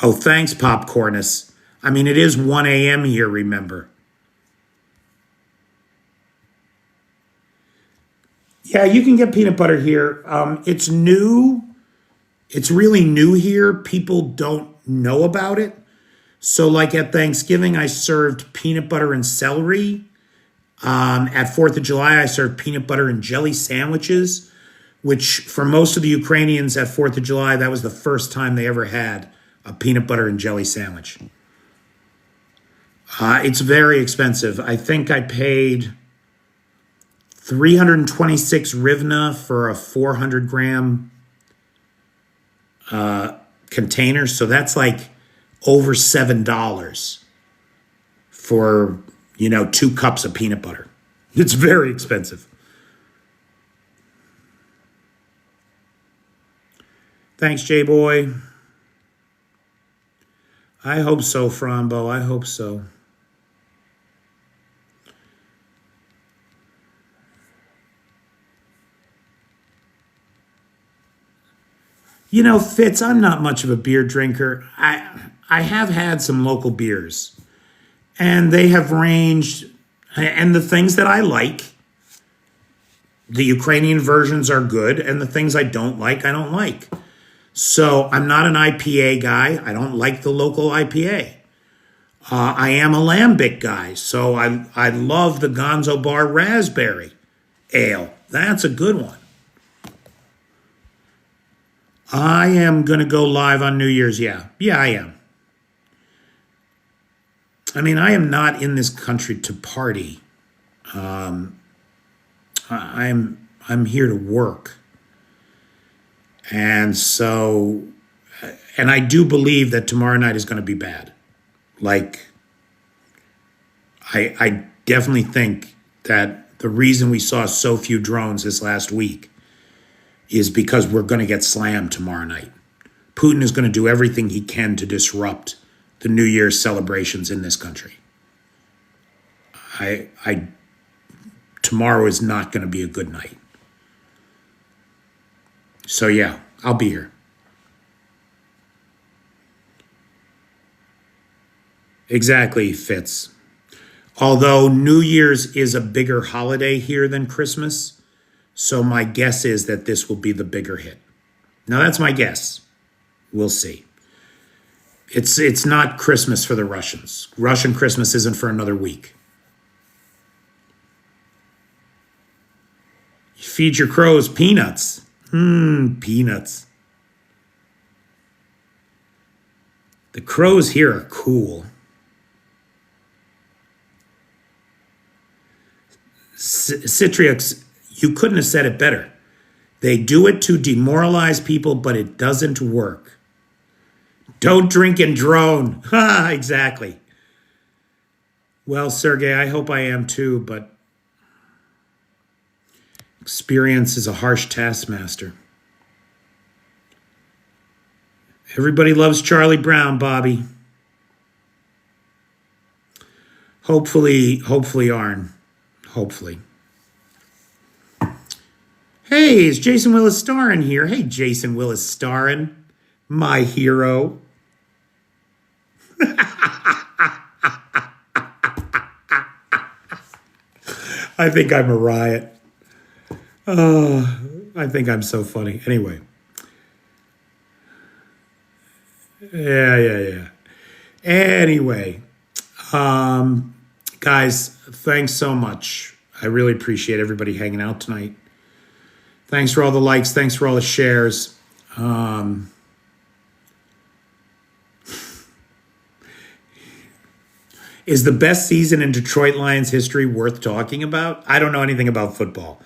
Oh, thanks, Popcornus. I mean, it is 1 a.m. here, remember. Yeah, you can get peanut butter here. It's new. It's really new here. People don't know about it. So like at Thanksgiving, I served peanut butter and celery. At 4th of July, I served peanut butter and jelly sandwiches, which for most of the Ukrainians at 4th of July, that was the first time they ever had a peanut butter and jelly sandwich. It's very expensive. I think I paid 326 hryvnia for a 400 gram container. So that's like over $7 for 2 cups of peanut butter. It's very expensive. Thanks, J-Boy. I hope so, Frombo. I hope so. Fitz, I'm not much of a beer drinker. I have had some local beers, and they have ranged, and the things that I like, the Ukrainian versions are good, and the things I don't like. So I'm not an IPA guy. I don't like the local IPA. I am a lambic guy, so I love the Gonzo Bar Raspberry Ale. That's a good one. I am going to go live on New Year's. Yeah, I am. I mean, I am not in this country to party. I'm here to work. And I do believe that tomorrow night is going to be bad. Like, I definitely think that the reason we saw so few drones this last week is because we're going to get slammed tomorrow night. Putin is going to do everything he can to disrupt the New Year's celebrations in this country. Tomorrow is not going to be a good night. So yeah, I'll be here. Exactly, Fitz. Although New Year's is a bigger holiday here than Christmas, so my guess is that this will be the bigger hit. Now that's my guess. We'll see. It's not Christmas for the Russians. Russian Christmas isn't for another week. You feed your crows peanuts. Peanuts. The crows here are cool. Citrix, you couldn't have said it better. They do it to demoralize people, but it doesn't work. Don't drink and drone. Ha, exactly. Well, Sergey, I hope I am too, but experience is a harsh taskmaster. Everybody loves Charlie Brown, Bobby. Hopefully, Arn. Hopefully. Hey, is Jason Willis Starrin here? Hey, Jason Willis Starrin, my hero. I think I'm a riot. Oh, I think I'm so funny. Anyway. Yeah. Anyway, guys, thanks so much. I really appreciate everybody hanging out tonight. Thanks for all the likes. Thanks for all the shares. Is the best season in Detroit Lions history worth talking about? I don't know anything about football,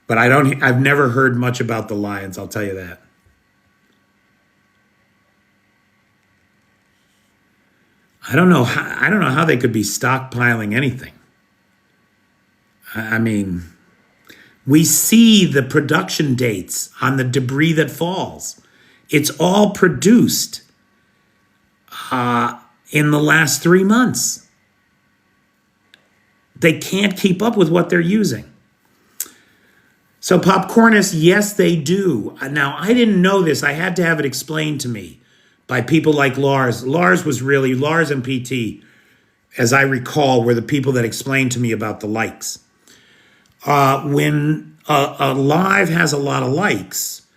but I've never heard much about the Lions, I'll tell you that. I don't know how they could be stockpiling anything. I mean, we see the production dates on the debris that falls. It's all produced in the last 3 months. They can't keep up with what they're using. So Popcornus, yes, they do. Now, I didn't know this. I had to have it explained to me by people like Lars. Lars and PT, as I recall, were the people that explained to me about the likes. When a live has a lot of likes,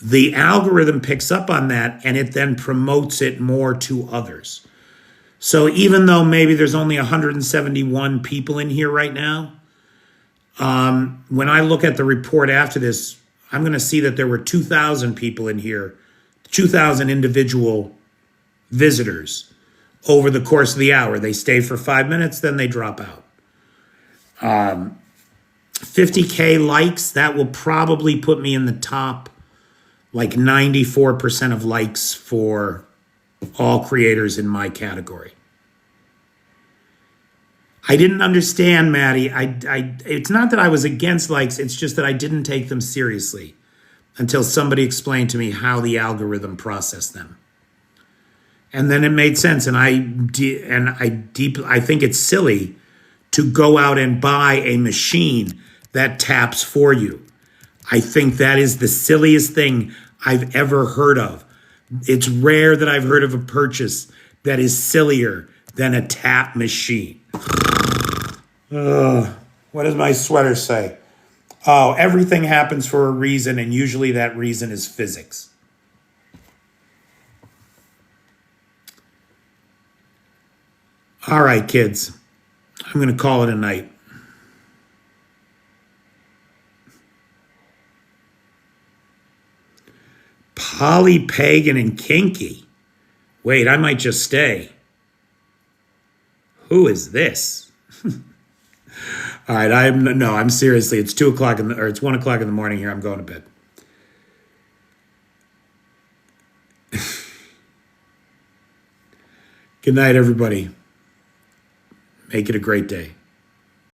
the algorithm picks up on that and it then promotes it more to others. So even though maybe there's only 171 people in here right now, when I look at the report after this, I'm going to see that there were 2,000 people in here, 2,000 individual visitors over the course of the hour. They stay for 5 minutes, then they drop out. 50K likes, that will probably put me in the top, like 94% of likes for all creators in my category. I didn't understand, Maddie. It's not that I was against likes, it's just that I didn't take them seriously until somebody explained to me how the algorithm processed them. And then it made sense. And I think it's silly to go out and buy a machine that taps for you. I think that is the silliest thing I've ever heard of. It's rare that I've heard of a purchase that is sillier than a tap machine. What does my sweater say? Oh, everything happens for a reason, and usually that reason is physics. All right, kids. I'm going to call it a night. Poly, pagan, and kinky. Wait, I might just stay. Who is this? All right, I'm seriously, it's 2:00 it's 1:00 in the morning here. I'm going to bed. Good night, everybody. Make it a great day.